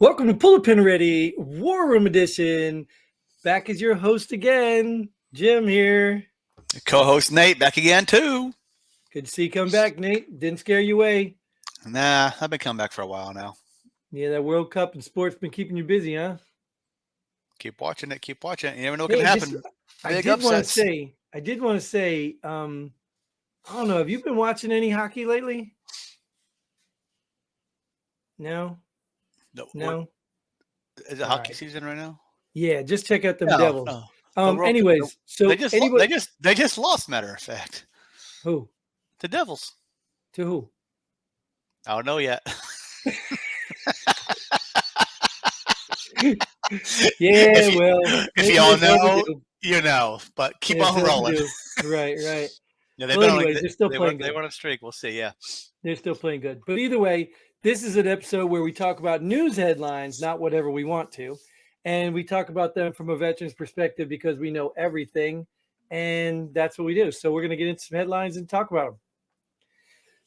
Welcome to Pull a Pin Ready War Room Edition. Back as your host again, Jim here. Co-host Nate back again too. Good to see you come back, Nate. Didn't scare you away. Nah, I've been coming back for a while now. Yeah, that World Cup and sports been keeping you busy, huh? Keep watching it. Keep watching it. You never know what Hey, can happen. I Big did want to upsets. say, I don't know, have you been watching any hockey lately? No? Is it All hockey right. season right now? Yeah, just check out them No, Devils. no. The World- Anyways, so they just anybody they just lost. Matter of fact, who? the Devils. To who? I don't know yet. Yeah, well, if y'all know, you know. But keep on rolling. Right. Yeah, they've Well, been anyways, they're still playing They good. were on a streak. We'll see. Yeah, They're still playing good. But either way, this is an episode where we talk about news headlines, not whatever we want to. And we talk about them from a veteran's perspective because we know everything. And that's what we do. So we're going to get into some headlines and talk about them.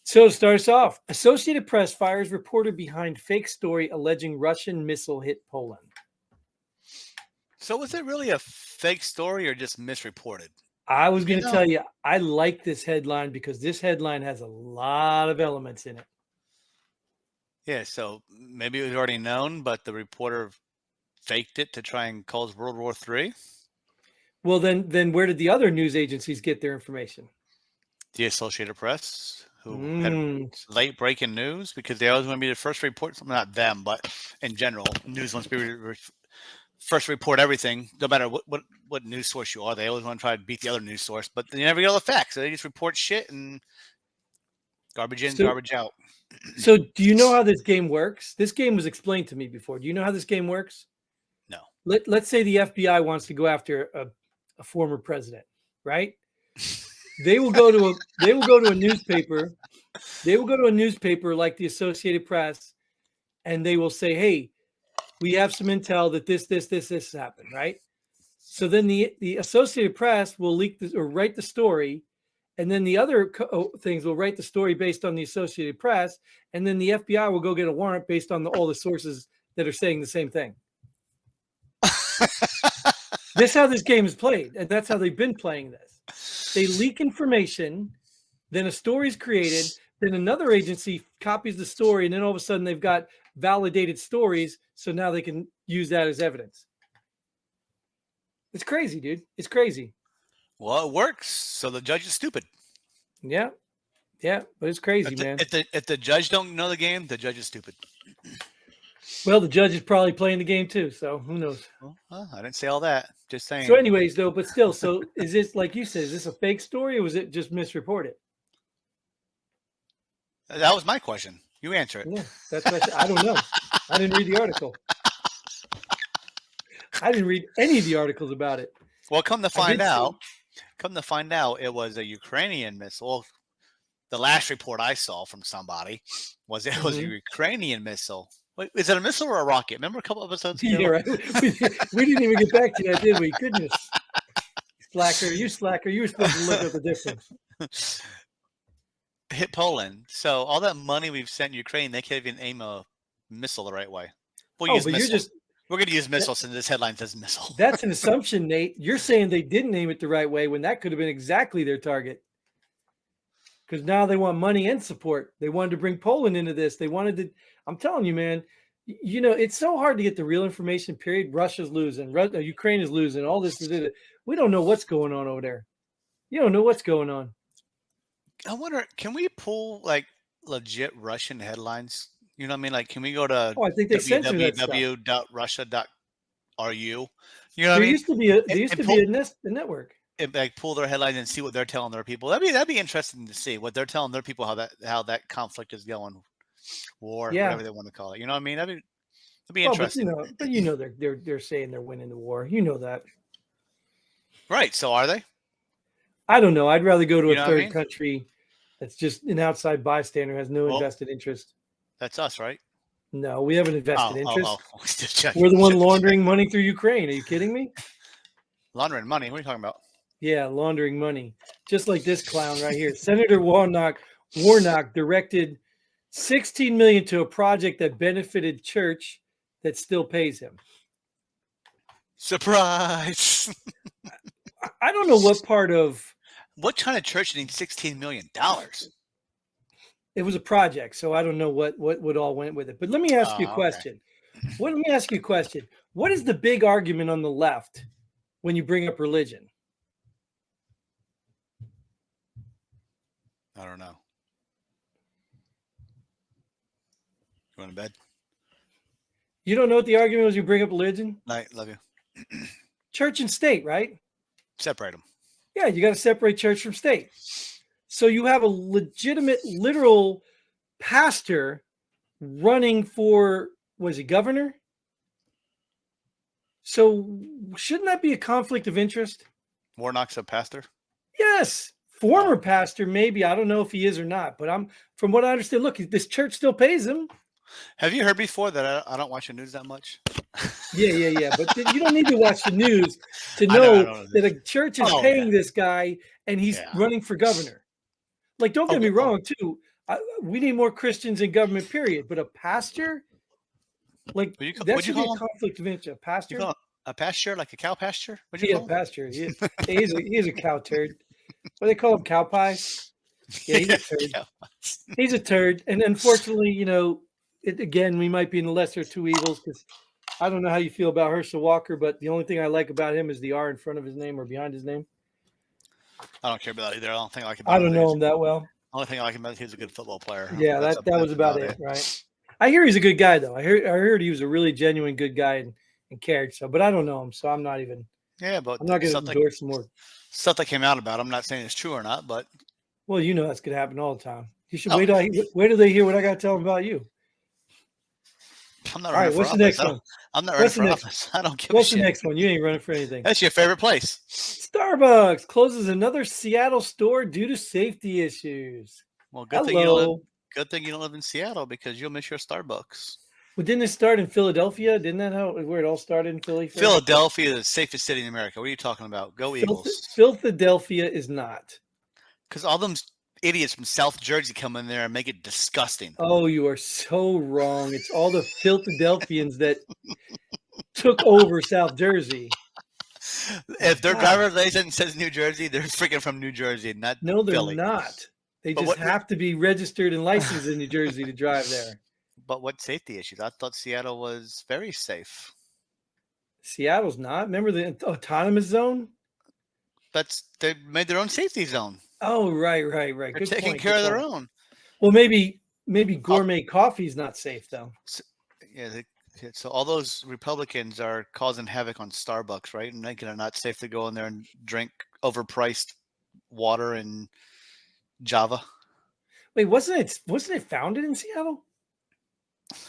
So to start us off, Associated Press fires reporter behind fake story alleging Russian missile hit Poland. So was it really a fake story or just misreported? I was going to tell you, I like this headline because this headline has a lot of elements in it. Yeah, so maybe it was already known, but the reporter faked it to try and cause World War III. Well, then where did the other news agencies get their information? The Associated Press, who had late breaking news, because they always want to be the first to report something. Not them, but in general, news wants to be first to report everything, no matter what news source you are. They always want to try to beat the other news source, but they never get all the facts. So they just report shit and garbage in, garbage out. So do you know how this game works? This game was explained to me before. Do you know how this game works? No. Let's say the FBI wants to go after a former president, right? They will go to a newspaper. They will go to a newspaper like the Associated Press, and they will say, "Hey, we have some intel that this happened," right? So then the Associated Press will leak this or write the story, and then the other things will write the story based on the Associated Press, and then the FBI will go get a warrant based on all the sources that are saying the same thing. That's how this game is played, and that's how they've been playing this. They leak information, then a story is created, then another agency copies the story, and then all of a sudden they've got validated stories, so now they can use that as evidence. It's crazy, dude. It's crazy. Well, it works. So the judge is stupid. Yeah, but it's crazy, man. If the judge don't know the game, the judge is stupid. Well, the judge is probably playing the game too, so who knows? Well, I didn't say all that. Just saying. So, anyways, though, but still, so is this, like you said, is this a fake story or was it just misreported? That was my question. You answer it. Yeah, that's what I don't know. I didn't read the article. I didn't read any of the articles about it. Well, come to find out, it was a Ukrainian missile. The last report I saw from somebody was it was a Ukrainian missile. Wait, is it a missile or a rocket? Remember a couple episodes ago? Yeah, right. We didn't even get back to that, did we? Goodness. Slacker. You were supposed to look at the difference. Hit Poland. So all that money we've sent Ukraine, they can't even aim a missile the right way. We're going to use missiles since this headline says missile. That's an assumption, Nate. You're saying they didn't aim it the right way when that could have been exactly their target. Because now they want money and support. They wanted to bring Poland into this. They wanted to. I'm telling you, man. You know, it's so hard to get the real information. Period. Russia's losing. Ukraine is losing. All this. We don't know what's going on over there. You don't know what's going on. I wonder, can we pull like legit Russian headlines? You know what I mean? Like, can we go to www.russia.ru? You know what I mean? There used to be a network. And like pull their headlines and see what they're telling their people. That'd be interesting to see what they're telling their people, how that conflict is going, war, whatever they want to call it. You know what I mean? That'd be interesting. But they're saying they're winning the war. You know that, right? So are they? I don't know. I'd rather go to a third country that's just an outside bystander, has no invested interest. That's us, right? No, we have an invested interest. We're the one laundering money through Ukraine. Are you kidding me? Laundering money? What are you talking about? Yeah, laundering money. Just like this clown right here. Senator Warnock directed $16 million to a project that benefited church that still pays him. Surprise! I don't know what part of What kind of church needs $16 million? it was a project, so I don't know what all went with it. But let me ask you a Oh, okay. question. Let me ask you a question. What is the big argument on the left when you bring up religion? I don't know. You going to bed? You don't know what the argument was? You bring up religion? Night. Love you. Church and state, right? Separate them. Yeah, you got to separate church from state. So you have a legitimate, literal pastor running for, was he governor? So shouldn't that be a conflict of interest? Warnock's a pastor? Yes. Former pastor, maybe. I don't know if he is or not, but from what I understand, look, this church still pays him. Have you heard before that I don't watch the news that much? Yeah. But you don't need to watch the news to know that a church is paying this guy and he's running for governor. Like, don't get me wrong, too. We need more Christians in government, period. But a pastor, like, that should be a conflict of interest. A pastor? A pasture, like a cow pasture? What'd you call him? Pasture. He is a cow turd. What do they call him? Cow pie? Yeah, he's a turd. He's a turd. And unfortunately, again, we might be in the lesser of two evils because I don't know how you feel about Herschel Walker, but the only thing I like about him is the R in front of his name or behind his name. I don't care about that either. I don't think I like him. I don't know him that well. The only thing I like about him is he's a good football player. Yeah, that was about it, right? I hear he's a good guy, though. I heard he was a really genuine good guy and cared. So, but I don't know him, so I'm not even. Yeah, but I'm not going to endorse some more stuff that came out about him. I'm not saying it's true or not, but well, that's going to happen all the time. You should wait till they hear what I got to tell them about you. I'm not running for office. What's the next one? I'm not running for office. I don't give a shit. What's the next one? You ain't running for anything. That's your favorite place. Starbucks closes another Seattle store due to safety issues. Well, good thing you don't live in Seattle because you'll miss your Starbucks. Well, didn't it start in Philadelphia? Didn't that where it all started in Philly? Philadelphia is the safest city in America. What are you talking about? Go Eagles. Philadelphia is not. Because all them idiots from South Jersey come in there and make it disgusting. Oh, you are so wrong. It's all the Philadelphians that took over South Jersey. If their driver's license says New Jersey, they're freaking from New Jersey, not No, they're Philly. not. They just have to be registered and licensed in New Jersey to drive there. But what safety issues? I thought Seattle was very safe. Seattle's not. Remember the autonomous zone? They made their own safety zone. Oh, right. They're taking care of their own. Well, maybe gourmet coffee's not safe though. So all those Republicans are causing havoc on Starbucks, right? And making it not safe to go in there and drink overpriced water and Java. Wait, wasn't it founded in Seattle?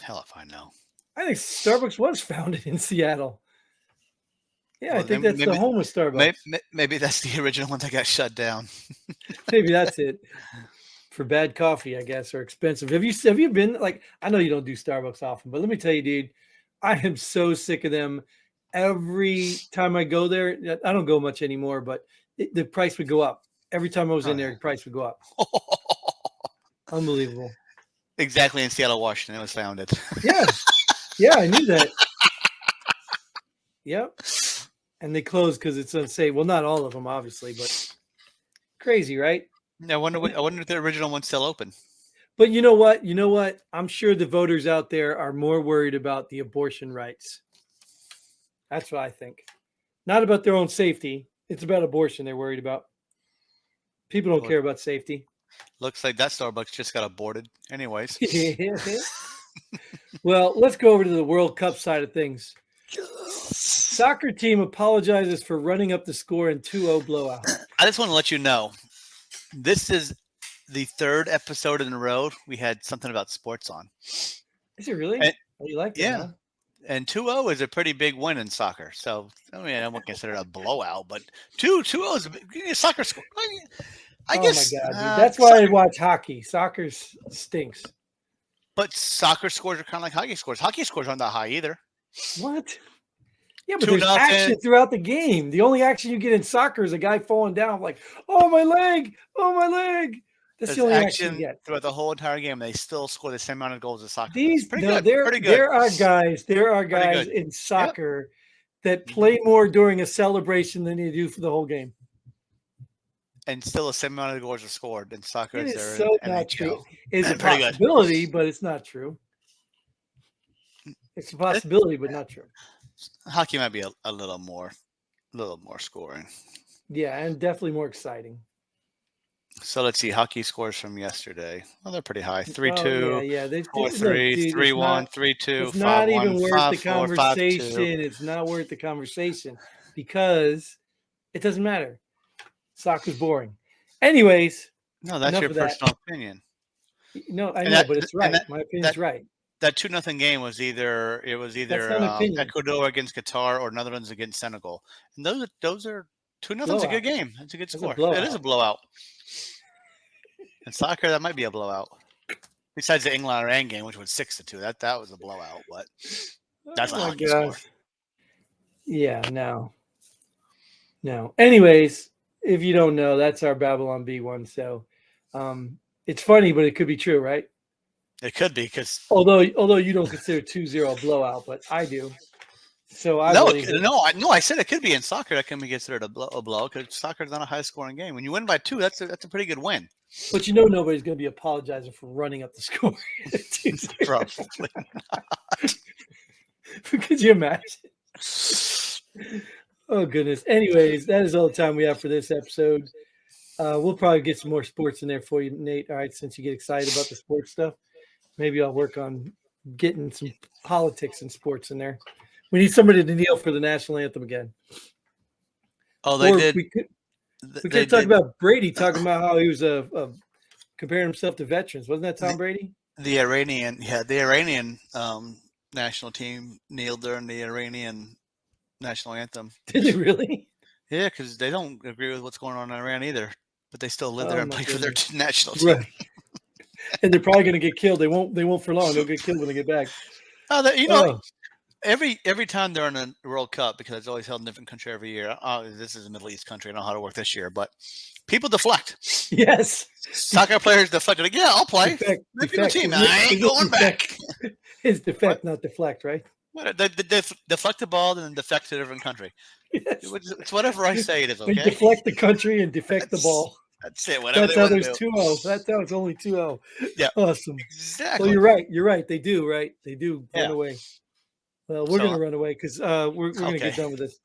Hell if I know. I think Starbucks was founded in Seattle. Yeah, well, I think that's the home of Starbucks. Maybe that's the original one that got shut down. Maybe that's it. For bad coffee, I guess, or expensive. Have you been, like, I know you don't do Starbucks often, but let me tell you, dude, I am so sick of them. Every time I go there, I don't go much anymore, but the price would go up. Every time I was in there, the price would go up. Unbelievable. Exactly in Seattle, Washington, it was founded. Yeah, I knew that. Yep. And they closed because it's unsafe. Well, not all of them, obviously, but crazy, right? I wonder if the original one's still open. But you know what? I'm sure the voters out there are more worried about the abortion rights. That's what I think. Not about their own safety. It's about abortion they're worried about. People don't care about safety. Looks like that Starbucks just got aborted. Anyways. Well, let's go over to the World Cup side of things. Soccer team apologizes for running up the score in 2-0 blowout. I just want to let you know, this is the third episode in a row we had something about sports on. Is it really? You like that? Yeah. Huh? And 2-0 is a pretty big win in soccer. So, I mean, I won't consider it a blowout, but 2-0 is a soccer score. I guess. Oh, my God, dude. That's why I watch hockey. Soccer stinks. But soccer scores are kind of like hockey scores. Hockey scores aren't that high either. What? Yeah, but there's action throughout the game. The only action you get in soccer is a guy falling down like, oh, my leg. Oh, my leg. That's There's the only action action you get. throughout the whole entire game. They still score the same amount of goals as soccer. These Pretty no, good. there Pretty good. there are guys good. in soccer that play more during a celebration than you do for the whole game. And still the same amount of goals are scored in soccer It as is there so in not true. NHL. It's a Pretty good. possibility, but it's not true. It's a possibility, but not true. Hockey might be a little more scoring. Yeah, and definitely more exciting. So let's see. Hockey scores from yesterday. Well, they're pretty high. 3-2, Oh, yeah. 4-3, 3-1, 3-2, It's not 5-1, even worth the 5-4, 5-2. conversation. It's not worth the conversation because it doesn't matter. Soccer's boring. Anyways, No, that's your personal opinion. No, I know, but it's right. My opinion's right. That 2-0 game was either Ecuador against Qatar or Netherlands against Senegal, and those are 2-0's a good game. That's a good score. It is a blowout. In soccer, that might be a blowout. Besides the England-Iran game, which was 6-2, that was a blowout. But that's a hockey score. Yeah, no. Anyways, if you don't know, that's our Babylon B1. So, it's funny, but it could be true, right? It could be because although you don't consider 2-0 a blowout, but I do. So I said it could be in soccer. That can be considered a blowout because soccer is not a high-scoring game. When you win by 2, that's a pretty good win. But nobody's going to be apologizing for running up the score. Probably not. Could you imagine? Oh goodness. Anyways, that is all the time we have for this episode. We'll probably get some more sports in there for you, Nate. All right, since you get excited about the sports stuff, maybe I'll work on getting some politics and sports in there. We need somebody to kneel for the national anthem again. Oh, they did. We could talk about Brady talking about how he was comparing himself to veterans. Wasn't that Tom Brady? The Iranian national team kneeled during the Iranian national anthem. Did they really? Yeah, because they don't agree with what's going on in Iran either, but they still live there and play for their national team. Right. And they're probably going to get killed. They won't for long. They'll get killed when they get back. Every time they're in the World Cup, because it's always held in a different country every year. This is a Middle East country. I don't know how to work this year, but people deflect. Yes. Soccer players deflect. Like, yeah, I'll play. Defect. Team. I ain't going back. It's defect, not deflect, right? They deflect the ball and then defect to a different country. Yes. It's whatever I say it is, okay? They deflect the country and defect the ball. That's it. Whatever. That's how there's 2-0. That's how it's only 2-0. Yeah. Awesome. Exactly. Well, you're right. They do, right? They do run away. Well, we're going to run away because we're going to get done with this.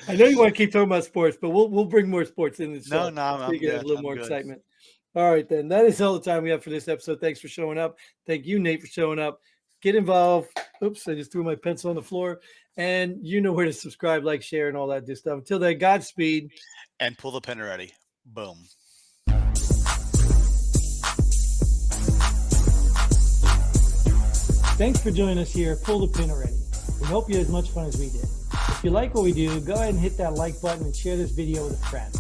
I know you want to keep talking about sports, but we'll bring more sports in. No, I'm good. A little more excitement. All right, then. That is all the time we have for this episode. Thanks for showing up. Thank you, Nate, for showing up. Get involved. Oops, I just threw my pencil on the floor. And you know where to subscribe, like, share, and all that good stuff. Until then, Godspeed. And pull the pin already. Boom. Thanks for joining us here. Pull the pin already. We hope you had as much fun as we did. If you like what we do, go ahead and hit that like button and share this video with a friend.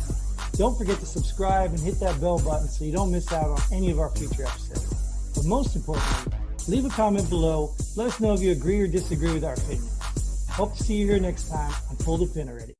Don't forget to subscribe and hit that bell button so you don't miss out on any of our future episodes. But most importantly, leave a comment below. Let us know if you agree or disagree with our opinion. Hope to see you here next time on Pull the Pin Already.